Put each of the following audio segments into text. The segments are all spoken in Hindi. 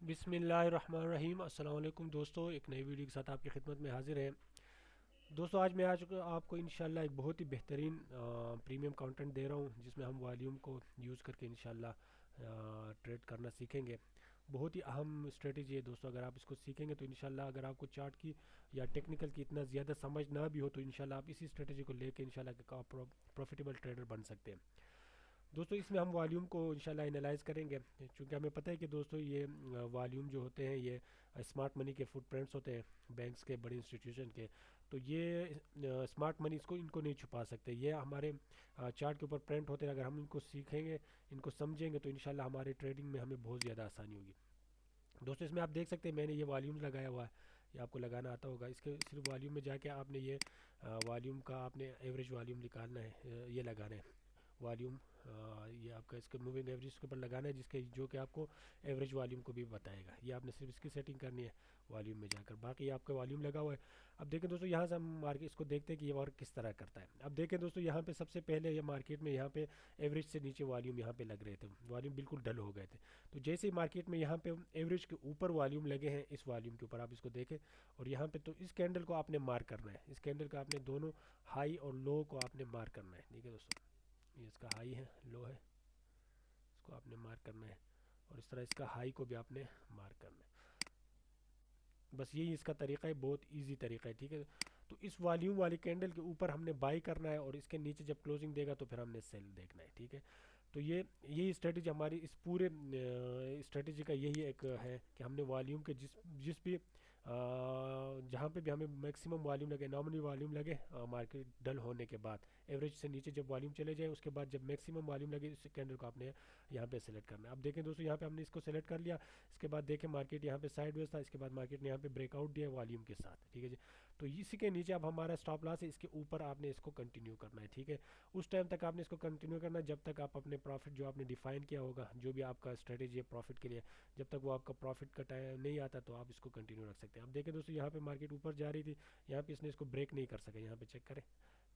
बिस्मिल्लाहिर्रहमानिर्रहीम। अस्सलाम वालेकुम दोस्तों, एक नई वीडियो के साथ आपकी खिदमत में हाजिर है। दोस्तों आज मैं आज आपको इंशाल्लाह एक बहुत ही बेहतरीन प्रीमियम कंटेंट दे रहा हूँ, जिसमें हम वॉल्यूम को यूज़ करके इंशाल्लाह ट्रेड करना सीखेंगे। बहुत ही अहम स्ट्रेटजी है दोस्तों। अगर आप इसको सीखेंगे तो इंशाल्लाह, अगर आपको चार्ट की या टेक्निकल की इतना ज़्यादा समझ ना भी हो तो इंशाल्लाह आप इसी स्ट्रेटजी को लेके इंशाल्लाह आप प्रॉफिटेबल ट्रेडर बन सकते हैं। दोस्तों इसमें हम वॉल्यूम को इंशाल्लाह एनालाइज करेंगे, क्योंकि हमें पता है कि दोस्तों ये वॉल्यूम जो होते हैं ये स्मार्ट मनी के फुटप्रिंट्स होते हैं, बैंक्स के, बड़े इंस्टीट्यूशन के। तो ये स्मार्ट मनी इसको इनको नहीं छुपा सकते, ये हमारे चार्ट के ऊपर प्रिंट होते हैं। अगर हम इनको सीखेंगे, इनको समझेंगे तो इंशाल्लाह हमारे ट्रेडिंग में हमें बहुत ज़्यादा आसानी होगी। दोस्तों इसमें आप देख सकते हैं मैंने ये वॉल्यूम लगाया हुआ है, ये आपको लगाना आता होगा। इसके सिर्फ वॉल्यूम में जाके आपने ये वॉल्यूम का आपने एवरेज वॉल्यूम निकालना है, ये लगाना है वॉल्यूम। ये आपका इसके मूविंग एवरेज के ऊपर लगाना है, जिसके जो कि आपको एवरेज वॉल्यूम को भी बताएगा। ये आपने सिर्फ इसकी सेटिंग करनी है वॉल्यूम में जाकर, बाकी आपका वॉल्यूम लगा हुआ है। अब देखें दोस्तों, यहाँ से हम मार्केट इसको देखते हैं कि ये वर्क किस तरह करता है। अब देखें दोस्तों, यहाँ पे सबसे पहले ये मार्केट में यहाँ पे एवरेज से नीचे वॉल्यूम यहाँ पे लग रहे थे, वॉल्यूम बिल्कुल डल हो गए थे। तो जैसे ही मार्केट में यहाँ पे एवरेज के ऊपर वॉल्यूम लगे हैं, इस वॉल्यूम के ऊपर आप इसको देखें, और यहाँ पे तो इस कैंडल को आपने मार्क करना है। इस कैंडल का आपने दोनों हाई और लो को आपने मार्क करना है। ठीक है दोस्तों, ये इसका हाई है, लो है, इसको आपने मार्क करना है, और इस तरह इसका हाई को भी आपने मार्क करना है। बस यही इसका तरीका है, बहुत इजी तरीका है। ठीक है, तो इस वॉल्यूम वाली कैंडल के ऊपर हमने बाई करना है, और इसके नीचे जब क्लोजिंग देगा तो फिर हमने सेल देखना है। ठीक है, तो ये यही स्ट्रेटजी हमारी इस पूरे स्ट्रेटजी का यही एक है कि हमने वॉल्यूम के जिस जिस भी जहाँ पे भी हमें मैक्सिमम वॉल्यूम लगे, नॉमिनल वॉल्यूम लगे मार्केट डल होने के बाद, एवरेज से नीचे जब वॉल्यूम चले जाए उसके बाद जब मैक्सिमम वॉल्यूम लगे, इस कैंडल को आपने यहाँ पे सेलेक्ट करना है। अब देखें दोस्तों, यहाँ पे हमने इसको सेलेक्ट कर लिया। इसके बाद देखें मार्केट यहाँ पे साइडवेज था, इसके बाद मार्केट ने यहाँ पे ब्रेकआउट दिया वॉल्यूम के साथ। ठीक है जी, तो इसी के नीचे अब हमारा स्टॉप लॉस है, इसके ऊपर आपने इसको कंटिन्यू करना है। ठीक है, उस टाइम तक आपने इसको कंटिन्यू करना है जब तक आप अपने प्रॉफिट जो आपने डिफाइन किया होगा, जो भी आपका स्ट्रेटेजी है प्रॉफिट के लिए, जब तक वो आपका प्रॉफिट का टाइम नहीं आता तो आप इसको कंटिन्यू रख सकते हैं। अब देखें दोस्तों, यहाँ पे मार्केट ऊपर जा रही थी, यहाँ पे इसने इसको ब्रेक नहीं कर सका। यहाँ पे चेक करें,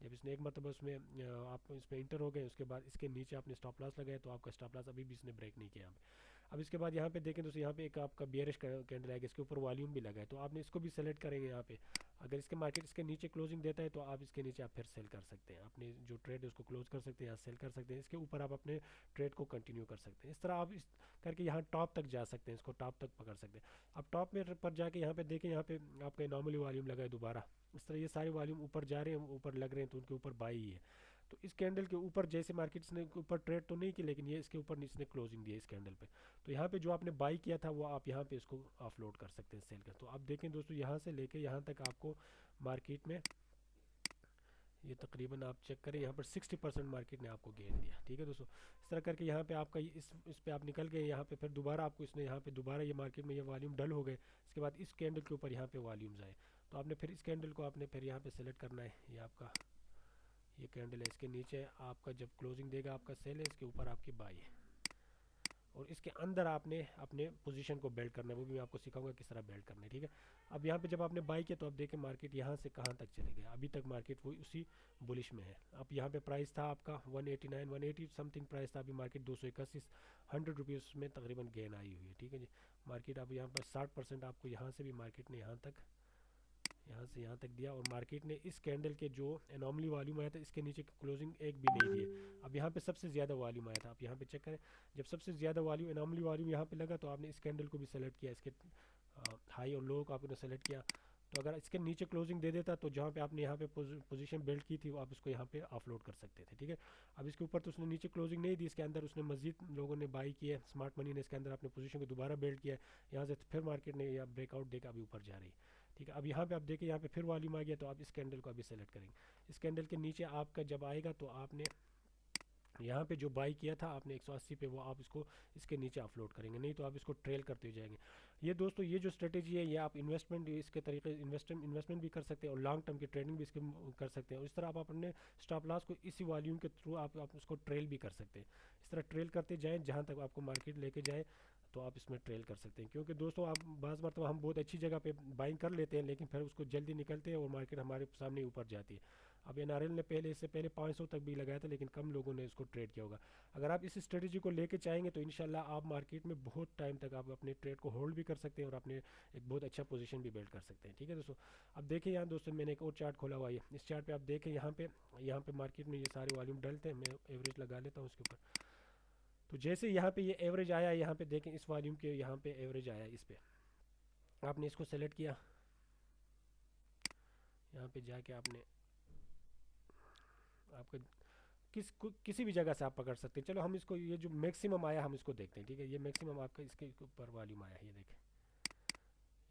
जब इसने एक मतलब उसमें आप इसमें इंटर हो गए, उसके बाद इसके नीचे आपने स्टॉप लॉस लगाया, तो आपका स्टॉप लॉस अभी भी इसने ब्रेक नहीं किया यहाँ पे। अब इसके बाद यहाँ पे देखें दोस्तों, यहाँ पे एक आपका बियरिश कैंडल आएगा, इसके ऊपर वॉल्यूम भी लगा है, तो आपने इसको भी सेलेक्ट करेंगे यहाँ पे। अगर इसके मार्केट इसके नीचे क्लोजिंग देता है तो आप इसके नीचे आप फिर सेल कर सकते हैं, अपने जो ट्रेड है उसको क्लोज कर सकते हैं या सेल कर सकते हैं। इसके ऊपर आप अपने ट्रेड को कंटिन्यू कर सकते हैं। इस तरह आप इस करके यहाँ टॉप तक जा सकते हैं, इसको टॉप तक पकड़ सकते हैं। अब टॉप में पर जाके यहाँ पे देखें, यहाँ पे आपका नॉर्मली वॉल्यूम लगा है दोबारा। इस तरह ये सारे वॉल्यूम ऊपर जा रहे हैं, ऊपर लग रहे हैं, तो उनके ऊपर बाई ही है। तो इस कैंडल के ऊपर जैसे मार्केट्स ने ऊपर ट्रेड तो नहीं की, लेकिन ये इसके ऊपर इसने क्लोजिंग दी है इस कैंडल पे। तो यहाँ पे जो आपने बाई किया था वो आप यहाँ पे इसको ऑफलोड कर सकते हैं, सेल कर। तो आप देखें दोस्तों, यहाँ से लेके यहाँ तक आपको मार्केट में ये तकरीबन आप चेक करें, यहाँ पर 60% मार्केट ने आपको गेन दिया। ठीक है दोस्तों, इस तरह करके यहाँ पे आपका इस पे आप निकल गए। यहाँ पे फिर दोबारा आपको इसने यहाँ पे दोबारा ये मार्केट में ये वॉल्यूम डल हो गए, इसके बाद इस कैंडल के ऊपर यहाँ पे वॉल्यूम्स आए, तो आपने फिर इस कैंडल को आपने फिर यहाँ पे सेलेक्ट करना है। ये आपका ये कैंडल है, इसके नीचे आपका जब क्लोजिंग देगा आपका सेल है, इसके ऊपर आपकी बाई है, और इसके अंदर आपने अपने पोजीशन को बिल्ड करना है। वो भी मैं आपको सिखाऊंगा किस तरह बिल्ड करना है। ठीक है, अब यहाँ पे जब आपने बाई किया तो अब देखें मार्केट यहाँ से कहाँ तक चले गए। अभी तक मार्केट वो उसी बुलिश में है। अब यहाँ पे प्राइस था आपका 189 180 समथिंग प्राइस था, अभी मार्केट 281 100 रुपीज़ में तकरीबन गेन आई हुई है। ठीक है जी, मार्केट अब यहाँ पर 60% आपको यहाँ से भी मार्केट ने यहाँ से यहाँ तक दिया, और मार्केट ने इस कैंडल के जो एनॉमली वॉल्यूम आया था इसके नीचे क्लोजिंग एक भी नहीं दिए। अब यहाँ पे सबसे ज़्यादा वॉल्यूम आया था, आप यहाँ पे चेक करें, जब सबसे ज़्यादा वॉल्यूम एनॉमली वॉल्यूम यहाँ पे लगा तो आपने इस कैंडल को भी सेलेक्ट किया, इसके हाई और लो को आपने सेलेक्ट किया। तो अगर इसके नीचे क्लोजिंग दे देता तो जहाँ पे आपने यहाँ पे पोजीशन बिल्ड की थी वो आप इसको यहाँ पे ऑफलोड कर सकते थे। ठीक है, अब इसके ऊपर तो उसने नीचे क्लोजिंग नहीं दी, इसके अंदर उसने मजीद लोगों ने बाई किया है, स्मार्ट मनी ने इसके अंदर अपने पोजीशन को दोबारा बिल्ड किया है। यहाँ से फिर मार्केट ने या ब्रेकआउट देकर अभी ऊपर जा रही है। ठीक है, अब यहाँ पे आप देखिए, यहाँ पे फिर वॉल्यूम आ गया, तो आप इस कैंडल को अभी सेलेक्ट करेंगे। इस कैंडल के नीचे आपका जब आएगा तो आपने यहाँ पे जो बाई किया था आपने 180 पे, वो आप इसको इसके नीचे अपलोड करेंगे, नहीं तो आप इसको ट्रेल करते हुए जाएंगे। ये दोस्तों ये जो स्ट्रेटेजी है, ये आप इन्वेस्टमेंट इसके तरीके इन्वेस्टमेंट भी कर सकते हैं और लॉन्ग टर्म की ट्रेडिंग भी इसके कर सकते हैं। और इस तरह आप अपने स्टॉप लॉस को इसी वॉल्यूम के थ्रू आप उसको ट्रेल भी कर सकते हैं। इस तरह ट्रेल करते जाएँ, जहाँ तक आपको मार्केट लेके जाए तो आप इसमें ट्रेल कर सकते हैं। क्योंकि दोस्तों आप बाज़ बार तो हम बहुत अच्छी जगह पे बाइंग कर लेते हैं, लेकिन फिर उसको जल्दी निकलते हैं और मार्केट हमारे सामने ऊपर जाती है। अब एनआरएल ने पहले इससे पहले 500 तक भी लगाया था, लेकिन कम लोगों ने इसको ट्रेड किया होगा। अगर आप इस स्ट्रेटजी को लेके चाहेंगे तो इंशाल्लाह आप मार्केट में बहुत टाइम तक आप अपने ट्रेड को होल्ड भी कर सकते हैं और अपने एक बहुत अच्छा पोजीशन भी बिल्ड कर सकते हैं। ठीक है दोस्तों, अब देखिए यहाँ दोस्तों मैंने एक और चार्ट खोला हुआ है। इस चार्ट पे आप देखें, यहाँ पे मार्केट में ये सारे वॉल्यूम डलते हैं। मैं एवरेज लगा लेता हूँ उसके ऊपर। तो जैसे यहाँ पे ये एवरेज आया, यहाँ पे देखें इस वॉल्यूम के यहाँ पे एवरेज आया, इस पे आपने इसको सेलेक्ट किया, यहाँ पे जाके आपने आपका किसी भी जगह से आप पकड़ सकते हैं। चलो हम इसको, ये जो मैक्सिमम आया हम इसको देखते हैं। ठीक है, ये मैक्सिमम आपका इसके ऊपर वॉल्यूम आया है, ये देखें,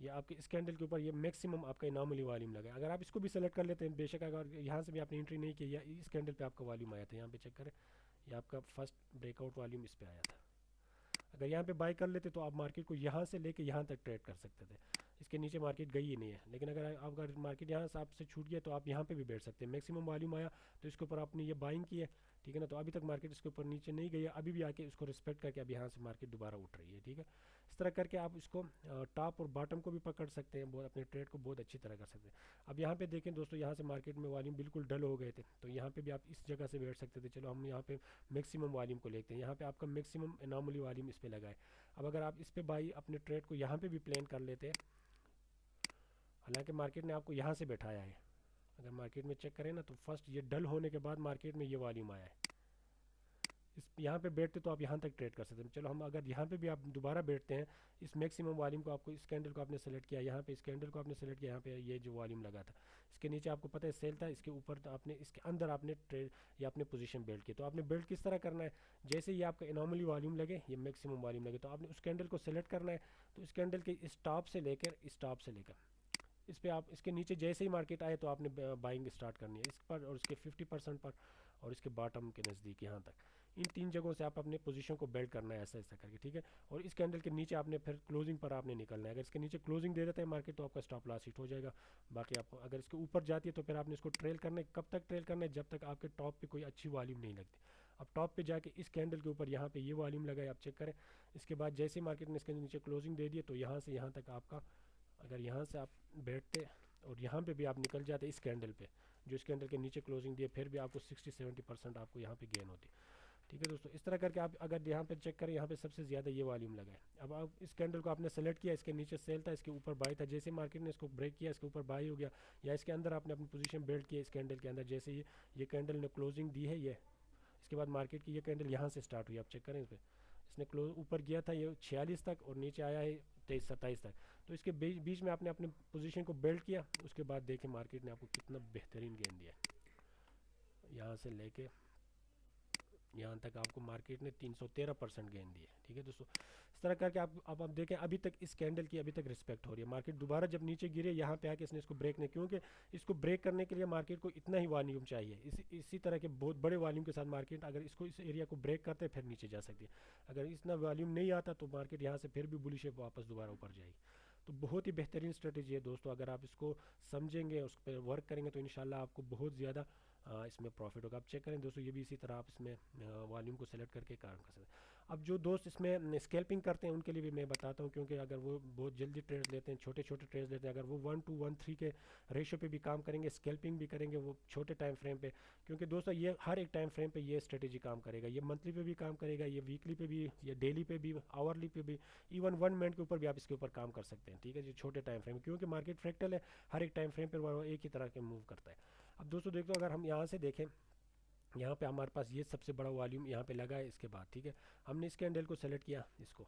ये आपके इस कैंडल के ऊपर ये मैक्सिमम आपका इनामली वॉल्यूम लगा है। अगर आप इसको भी सेलेक्ट कर लेते हैं, बेशक अगर यहाँ से भी आपने एंट्री नहीं की, या इस कैंडल पे आपका वॉल्यूम आया था, यहाँ पे चेक करें, ये आपका फर्स्ट ब्रेकआउट वॉल्यूम इस पे आया था। अगर यहाँ पे बाय कर लेते तो आप मार्केट को यहाँ से लेके यहाँ तक ट्रेड कर सकते थे। इसके नीचे मार्केट गई ही नहीं है। लेकिन अगर मार्केट यहाँ से आपसे छूट गया तो आप यहाँ पे भी बैठ सकते हैं। मैक्सिमम वॉल्यूम आया तो इसके ऊपर आपने ये बाइंग की है, ठीक है ना। तो अभी तक मार्केट इसके ऊपर नीचे नहीं गई है, अभी भी आके इसको रिस्पेक्ट करके अब यहाँ से मार्केट दोबारा उठ रही है। ठीक है, इस तरह करके आप इसको टॉप और बॉटम को भी पकड़ सकते हैं, बहुत अपने ट्रेड को बहुत अच्छी तरह कर सकते हैं। अब यहाँ पे देखें दोस्तों, यहाँ से मार्केट में वॉल्यूम बिल्कुल डल हो गए थे, तो यहाँ पे भी आप इस जगह से बैठ सकते थे। चलो हम यहाँ पे मैक्सिमम वॉल्यूम को लेते हैं। यहाँ पे आपका मैक्सिमम एनॉमली वॉल्यूम इस पे लगा है। अब अगर आप इस पे बाई अपने ट्रेड को यहाँ पे भी प्लान कर लेते हैं, हालांकि मार्केट ने आपको यहाँ से बैठाया है। अगर मार्केट में चेक करें ना, तो फर्स्ट ये डल होने के बाद मार्केट में ये वॉल्यूम आया है। इस यहाँ पे बैठते तो आप यहाँ तक ट्रेड कर सकते हैं। चलो हम अगर यहाँ पे भी आप दोबारा बैठते हैं, इस मैक्सिमम वॉल्यूम को आपको, इस कैंडल को आपने सेलेक्ट किया, यहाँ पे इस कैंडल को आपने सेलेक्ट किया, यहाँ पे ये जो वॉल्यूम लगा था, इसके नीचे आपको पता है सेल था, इसके ऊपर तो आपने इसके अंदर आपने ट्रेड या अपने पोजीशन बिल्ड की। तो आपने बिल्ड किस तरह करना है, जैसे ये आपका इनॉर्मली वॉल्यूम लगे, ये मैक्सिमम वॉल्यूम लगे, तो आपने उस कैंडल को सेलेक्ट करना है। तो इस कैंडल के इस टॉप से लेकर इस टॉप से लेकर इस पे आप, इसके नीचे जैसे ही मार्केट आए तो आपने बाइंग स्टार्ट करनी है इस पर, और इसके 50% पर, और इसके बॉटम के नज़दीक यहाँ तक। इन 3 जगहों से आप अपने पोजीशन को बिल्ड करना है, ऐसा ऐसा करके। ठीक है, और इस कैंडल के नीचे आपने फिर क्लोजिंग पर आपने निकलना है। अगर इसके नीचे क्लोजिंग दे देता है मार्केट तो आपका स्टॉप लॉस हिट हो जाएगा। बाकी आप अगर इसके ऊपर जाती है तो फिर आपने इसको ट्रेल करना है। कब तक ट्रेल करना है, जब तक आपके टॉप पे कोई अच्छी वॉल्यूम नहीं लगती। अब टॉप पे जाके इस कैंडल के ऊपर यहाँ पे ये वॉल्यूम लगा है, आप चेक करें। इसके बाद जैसे मार्केट ने इसके नीचे क्लोजिंग दे दी तो यहाँ से यहाँ तक आपका, अगर यहाँ से आप बैठते और यहाँ पे भी आप निकल जाते इस कैंडल पे, जो इस कैंडल के नीचे क्लोजिंग दिए, फिर भी आपको 60-70% आपको यहाँ पे गेन होती। ठीक है दोस्तों, इस तरह करके आप अगर यहाँ पे चेक करें, यहाँ पे सबसे ज़्यादा ये वॉल्यूम लगा है। अब आप इस कैंडल को आपने सेलेक्ट किया, इसके नीचे सेल था, इसके ऊपर बाई था, जैसे मार्केट ने इसको ब्रेक किया, इसके ऊपर बाई हो गया, या इसके अंदर आपने अपनी पोजीशन बिल्ड किया इस कैंडल के अंदर। जैसे ये कैंडल ने क्लोजिंग दी है, ये इसके बाद मार्केट की ये कैंडल यहाँ से स्टार्ट हुई, आप चेक करें इस पर, इसने क्लोज ऊपर गया था ये 46 तक और नीचे आया है 23-27 तक। तो इसके बीच में आपने अपने पोजीशन को बिल्ड किया। उसके बाद देखें मार्केट ने आपको कितना बेहतरीन गेन दिया, यहाँ से लेके यहाँ तक आपको मार्केट ने 313% गेन दिए। ठीक है दोस्तों, इस तरह करके अब आप देखें, अभी तक इस कैंडल की अभी तक रिस्पेक्ट हो रही है। मार्केट दोबारा जब नीचे गिरे, यहाँ पे आके इसने इसको ब्रेक नहीं, क्योंकि इसको ब्रेक करने के लिए मार्केट को इतना ही वॉल्यूम चाहिए। इसी तरह के बहुत बड़े वॉल्यूम के साथ मार्केट अगर इसको, इस एरिया को ब्रेक करते हैं, फिर नीचे जा सकती है। अगर इतना वॉल्यूम नहीं आता तो मार्केट यहाँ से फिर भी बुलिश शेप वापस दोबारा ऊपर जाएगी। तो बहुत ही बेहतरीन स्ट्रेटेजी है दोस्तों। अगर आप इसको समझेंगे, उस पर वर्क करेंगे, तो इंशाल्लाह आपको बहुत ज़्यादा इसमें प्रॉफिट होगा। आप चेक करें दोस्तों, ये भी इसी तरह आप इसमें वॉल्यूम को सेलेक्ट करके काम कर सकते हैं। अब जो दोस्त इसमें स्कैल्पिंग करते हैं उनके लिए भी मैं बताता हूँ, क्योंकि अगर वो बहुत जल्दी ट्रेड्स लेते हैं, छोटे छोटे ट्रेड्स लेते हैं, अगर वो 1:13 के रेशो पे भी काम करेंगे, स्कैल्पिंग भी करेंगे वो छोटे टाइम फ्रेम पे, क्योंकि दोस्तों ये हर एक टाइम फ्रेम पे ये स्ट्रेटेजी काम करेगा। ये मंथली पे भी काम करेगा, ये वीकली पे भी, ये डेली पे भी, आवरली पे भी, इवन 1 मिनट के ऊपर भी आप इसके ऊपर काम कर सकते हैं। ठीक है जी, छोटे टाइम फ्रेम, क्योंकि मार्केट फ्रैक्टल है, हर एक टाइम फ्रेम पर वो एक ही तरह के मूव करता है। अब दोस्तों देखो, अगर हम यहाँ से देखें, यहाँ पे हमारे पास ये सबसे बड़ा वॉल्यूम यहाँ पे लगा है इसके बाद। ठीक है, हमने इस कैंडल को सेलेक्ट किया इसको।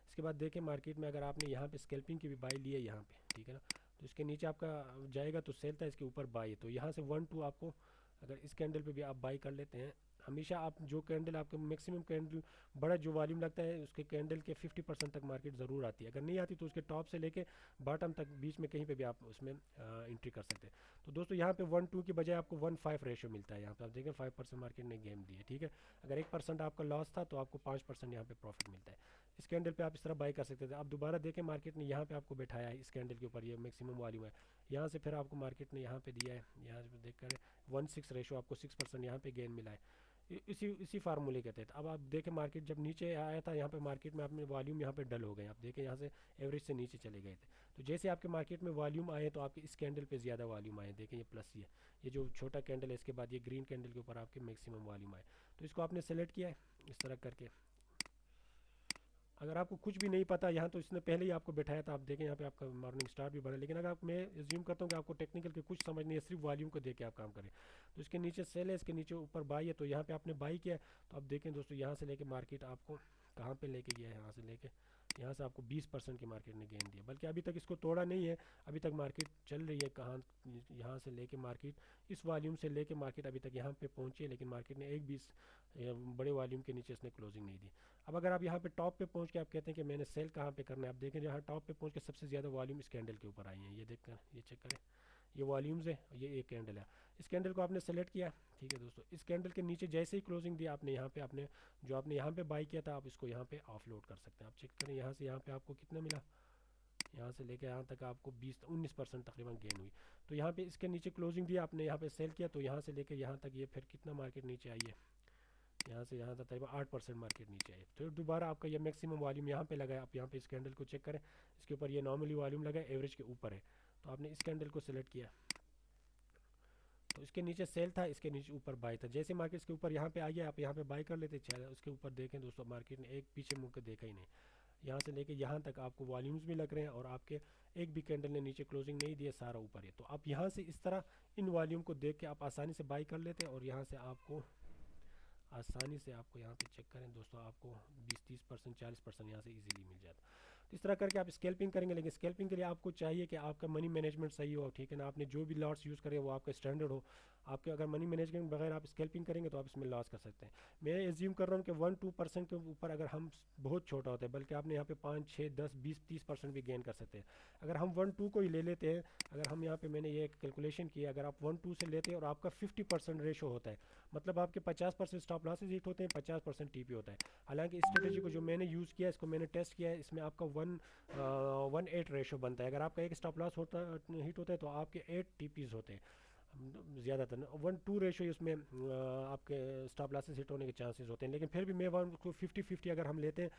इसके बाद देखें मार्केट में, अगर आपने यहाँ पे स्कैल्पिंग की भी बाई ली है यहाँ पे, ठीक है ना, तो इसके नीचे आपका जाएगा तो सेल था, इसके ऊपर बाई है, तो यहाँ से 1-2 आपको, अगर इस कैंडल पे भी आप बाई कर लेते हैं, हमेशा आप जो कैंडल आपके मैक्सिमम कैंडल बड़ा जो वॉल्यूम लगता है उसके कैंडल के 50% तक मार्केट ज़रूर आती है। अगर नहीं आती तो उसके टॉप से लेके बॉटम तक बीच में कहीं पे भी आप उसमें एंट्री कर सकते हैं। तो दोस्तों यहाँ पे 1-2 की बजाय आपको 1-5 रेशो मिलता है। यहाँ पे आप देखें 5% मार्केट ने गेम दी है। ठीक है, अगर 1% आपका लॉस था तो आपको 5% यहाँ पे प्रॉफिट मिलता है। इस कैंडल पे आप इस तरह बाई कर सकते थे। आप दोबारा देखें, मार्केट ने यहाँ पे आपको बैठाया है इस कैंडल के ऊपर, ये मैक्सिमम वॉल्यूम है, यहाँ से फिर आपको मार्केट ने यहाँ पे दिया है, यहाँ पे देख कर 1-6 रेशो आपको 6% यहाँ पे गेन मिला है। इसी इसी फार्मूले के तहत अब आप देखें मार्केट जब नीचे आया था, यहाँ पे मार्केट में आपने वॉल्यूम यहाँ पे डल हो गए, आप देखें यहाँ से एवरेज से नीचे चले गए थे। तो जैसे आपके मार्केट में वॉल्यूम आए तो आपके इस कैंडल पे ज़्यादा वॉल्यूम आए, देखें ये प्लस ये जो छोटा कैंडल है इसके बाद ये ग्रीन कैंडल के ऊपर आपके मैक्सिमम वॉल्यूम आए। तो इसको आपने सेलेक्ट किया है इस तरह करके। अगर आपको कुछ भी नहीं पता यहाँ, तो इसने पहले ही आपको बैठाया था, आप देखें यहाँ पे आपका मॉर्निंग स्टार भी बना। लेकिन अगर आप, मैं एज्यूम करता हूँ कि आपको टेक्निकल के कुछ समझ नहीं है, सिर्फ वॉल्यूम को देख के आप काम करें। तो इसके नीचे सेल है, इसके नीचे ऊपर बाई है, तो यहाँ पे आपने बाई किया है। तो आप देखें दोस्तों, यहाँ से लेके मार्केट आपको कहाँ पे लेके गया है, यहाँ से आपको 20% की मार्केट ने गेन दिया, बल्कि अभी तक इसको तोड़ा नहीं है। अभी तक मार्केट चल रही है कहाँ, यहाँ से लेके मार्केट इस वॉल्यूम से लेके मार्केट अभी तक यहाँ पे पहुँची है, लेकिन मार्केट ने एक भी बड़े वॉल्यूम के नीचे इसने क्लोजिंग नहीं दी। अब अगर आप यहाँ पे टॉप पे पहुँच के आप कहते हैं कि मैंने सेल कहाँ पे करना है, आप देखें यहाँ टॉप पे पहुँच के सबसे ज़्यादा वॉल्यूम इस कैंडल के ऊपर आई है, ये देखकर ये चेक करें, ये वॉल्यूम्स है, ये एक कैंडल है। इस कैंडल को आपने सेलेक्ट किया, ठीक है दोस्तों। इस कैंडल के नीचे जैसे ही क्लोजिंग दिया आपने यहाँ पे, आपने जो आपने यहाँ पे बाई किया था, आप इसको यहाँ पे ऑफलोड कर सकते हैं। आप चेक करें यहाँ से यहाँ पे आपको कितना मिला, यहाँ से लेकर यहाँ तक आपको 19% तकरीबन गेन हुई। तो यहाँ पे इसके नीचे क्लोजिंग दिया आपने, यहाँ पे सेल किया, तो यहाँ से लेकर यहाँ तक ये फिर कितना मार्केट नीचे आई है, यहाँ से यहाँ तक तकरीबन 8% मार्केट नीचे आई। फिर दोबारा आपका ये मैक्सिमम वॉल्यूम यहाँ पे लगा है। आप यहाँ पे इस कैंडल को चेक करें, इसके ऊपर ये नॉर्मली वॉल्यूम लगा है, एवरेज के ऊपर है। तो आपने इस कैंडल को सिलेक्ट किया, तो इसके नीचे सेल था, इसके नीचे ऊपर बाय था। जैसे मार्केट इसके ऊपर यहाँ पे आ गया, आप यहाँ पे बाय कर लेते चले। उसके ऊपर देखें दोस्तों, मार्केट ने एक पीछे मुड़ कर देखा ही नहीं, यहाँ से लेके यहाँ तक आपको वॉल्यूम्स भी लग रहे हैं, और आपके एक भी कैंडल ने नीचे क्लोजिंग नहीं दिया, सारा ऊपर है। तो आप यहाँ से इस तरह इन वॉल्यूम को देख के आप आसानी से बाई कर लेते हैं, और यहाँ से आपको आसानी से आपको यहाँ पे चेक करें दोस्तों, आपको 20-30% 40% यहाँ से इजीली मिल जाता। तो इस तरह करके आप स्कैल्पिंग करेंगे, लेकिन स्कैल्पिंग के लिए आपको चाहिए कि आपका मनी मैनेजमेंट सही हो, ठीक है ना। आपने जो भी लॉट्स यूज़ करें वो आपका स्टैंडर्ड हो। आपके अगर मनी मैनेजमेंट बगैर आप स्कैल्पिंग करेंगे तो आप इसमें लॉस कर सकते हैं। मैं एज्यूम कर रहा हूँ कि 1-2% के ऊपर अगर हम, बहुत छोटा होता है, बल्कि आपने यहाँ पे 5-6-10-20-30% भी गेन कर सकते हैं। अगर हम 1-2 को ही ले लेते हैं, अगर हम यहाँ पे, मैंने ये कैलकुलेशन किया, अगर आप 1-2 से लेते हैं और आपका 50% रेशो होता है, मतलब आपके 50% स्टॉप लॉसेज हिट होते हैं, 50% टीपी होता है। हालांकि इस स्ट्रेटेजी को जो मैंने यूज़ किया, इसको मैंने टेस्ट किया है, इसमें आपका 1:8 रेशो बनता है। अगर आपका एक स्टॉप लॉस होता हिट होता है तो आपके 8 टीपीज़ होते हैं ज़्यादातर। 1-2 रेशो उसमें आपके स्टॉप लॉसेस हिट होने के चांसेस होते हैं। लेकिन फिर भी मैं 50-50 अगर हम लेते हैं,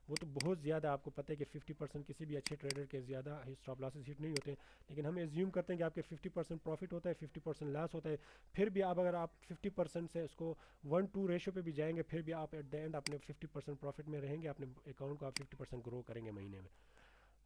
वो तो बहुत ज़्यादा, आपको पता है कि 50% किसी भी अच्छे ट्रेडर के ज़्यादा स्टॉप लॉसेस हिट नहीं होते। लेकिन हम एज्यूम करते हैं कि आपके 50% प्रॉफिट होता है, 50% लॉस होता है। फिर भी आप, अगर आप 50% से उसको 1-2 रेशो पे भी जाएंगे, फिर भी आप एट द एंड अपने 50% प्रॉफिट में रहेंगे। अपने अकाउंट को आप 50% ग्रो करेंगे महीने में।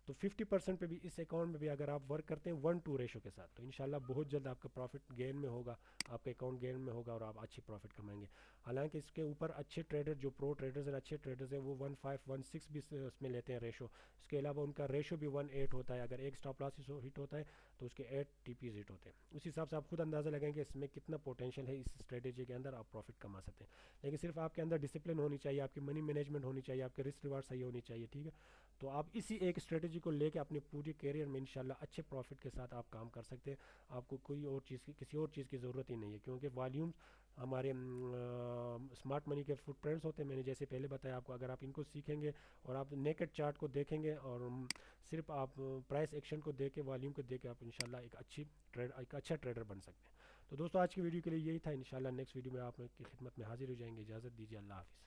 तो 50% पे भी इस अकाउंट में भी अगर आप वर्क करते हैं 1-2 रेशो के साथ, तो इंशाल्लाह बहुत जल्द आपका प्रॉफिट गेन में होगा, आपका अकाउंट गेन में होगा, और आप अच्छी प्रॉफिट कमाएंगे। हालांकि इसके ऊपर अच्छे ट्रेडर, जो प्रो ट्रेडर्स हैं, अच्छे ट्रेडर्स हैं, वो 1.5-1.6 भी उसमें लेते हैं रेशो। इसके अलावा उनका रेशो भी 1:8 होता है। अगर एक स्टॉप लॉस हिट होता है तो उसके 8 टीपीज हिट होते हैं। उस हिसाब से आप खुद अंदाज़ा लगाएंगे इसमें कितना पोटेंशियल है, इस स्ट्रेटेजी के अंदर आप प्रॉफिट कमा सकते हैं। लेकिन सिर्फ आपके अंदर डिसिप्लिन होनी चाहिए, आपकी मनी मैनेजमेंट होनी चाहिए, आपके रिस्क रिवार्ड सही होनी चाहिए, ठीक है। तो आप इसी एक स्ट्रेटजी को लेके अपने पूरे करियर में इंशाल्लाह अच्छे प्रॉफिट के साथ आप काम कर सकते हैं। आपको कोई और चीज़ की, किसी और चीज़ की ज़रूरत ही नहीं है, क्योंकि वॉल्यूम्स हमारे स्मार्ट मनी के फुटप्रिंट्स होते हैं। मैंने जैसे पहले बताया आपको, अगर आप इनको सीखेंगे और आप नेकेड चार्ट को देखेंगे और सिर्फ आप प्राइस एक्शन को देख के, वॉल्यूम को देख के, आप इंशाल्लाह एक अच्छा ट्रेडर बन सकते हैं। तो दोस्तों, आज की वीडियो के लिए यही था। इंशाल्लाह नेक्स्ट वीडियो में आपकी खिदमत में हाजिर हो जाएंगे। इजाज़त दीजिए, अल्लाह हाफिज़।